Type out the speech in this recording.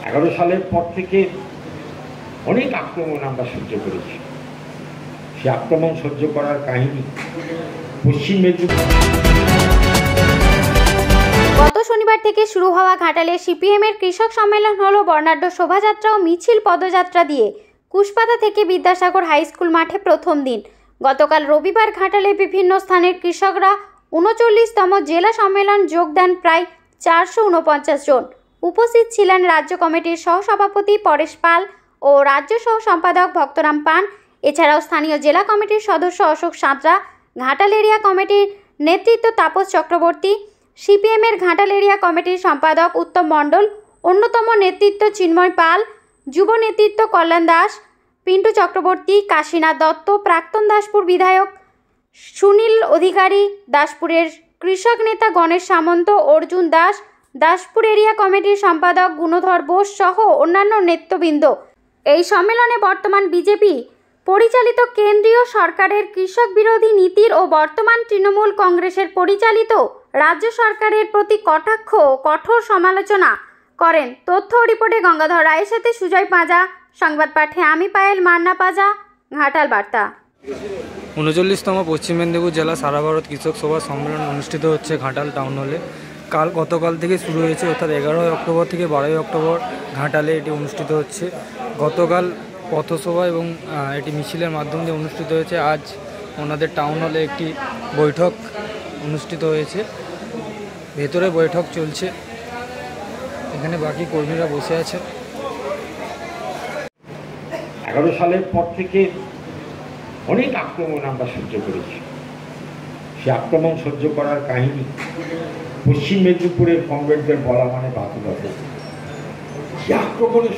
11 সালের পর থেকে অনেক আক্রমণ আমরা সহ্য করেছি। সে আক্রমণ সহ্য করার কাহিনী পশ্চিম মেদিনীপুর। গত শনিবার থেকে শুরু হওয়া ঘাটালে সিপিএমের কৃষক সম্মেলন হলো বর্ণাঢ্য শোভাযাত্রা ও মিছিল পদযাত্রা দিয়ে কুশপাতা থেকে বিদ্যাসাগর হাই স্কুল মাঠে প্রথম দিন। গতকাল রবিবার ঘাটালে বিভিন্ন স্থানের কৃষকরা ৩৯তম জেলা সম্মেলন যোগ দেন প্রায় ৪৪৯ জন। উপস্থিত ছিলেন রাজ্য কমিটির সহসভাপতি পরেশ পাল ও রাজ্য সহ সম্পাদক ভক্তরাম পান। এছাড়াও স্থানীয় জেলা কমিটির সদস্য অশোক সাঁতরা, ঘাটাল এরিয়া কমিটির নেতৃত্ব তাপস চক্রবর্তী, সিপিএমের ঘাটাল এরিয়া কমিটির সম্পাদক উত্তম মণ্ডল, অন্যতম নেতৃত্ব চিন্ময় পাল, যুব নেতৃত্ব কল্যাণ দাস, পিন্টু চক্রবর্তী, কাশীনাথ দত্ত, প্রাক্তন দাসপুর বিধায়ক সুনীল অধিকারী, দাসপুরের কৃষক নেতা গণেশ সামন্ত, অর্জুন দাস, দাসপুর এরিয়া কমিটির সম্পাদক গুণধর বোস সহ অন্যান্য নেতৃবৃন্দ। এই সম্মেলনে বর্তমান বিজেপি পরিচালিত কেন্দ্রীয় সরকারের কৃষক বিরোধী নীতির ও বর্তমান তৃণমূল কংগ্রেসের পরিচালিত রাজ্য সরকারের প্রতি কটাক্ষ ও কঠোর সমালোচনা করেন। তথ্য ও রিপোর্টে গঙ্গাধর রায়ের সাথে সুজয় পাঁজা, সংবাদ পাঠে আমি পায়েল মান্না পাঁজা, ঘাটাল বার্তা। ৩৯তম পশ্চিম মেদিনীপুর জেলা সারা ভারত কৃষক সভা সম্মেলন অনুষ্ঠিত হচ্ছে ঘাটাল টাউন হলে। গতকাল থেকে শুরু হয়েছে, অর্থাৎ 11 অক্টোবর থেকে 12 অক্টোবর ঘাটালে এটি অনুষ্ঠিত হচ্ছে। গতকাল পথসভা এবং এটি মিছিলের মাধ্যম দিয়ে অনুষ্ঠিত হয়েছে। আজ ওনাদের টাউন হলে একটি বৈঠক অনুষ্ঠিত হয়েছে, ভেতরে বৈঠক চলছে, এখানে বাকি কর্মীরা বসে আছে। 11 সালের পর থেকে অনেক আক্রমণ আমরা সহ্য করেছি। সে আক্রমণ সহ্য করার কাহিনী পশ্চিম মেদিনীপুরের কমরেডদের বলা মানে বাতুল হবে। সে আক্রমণের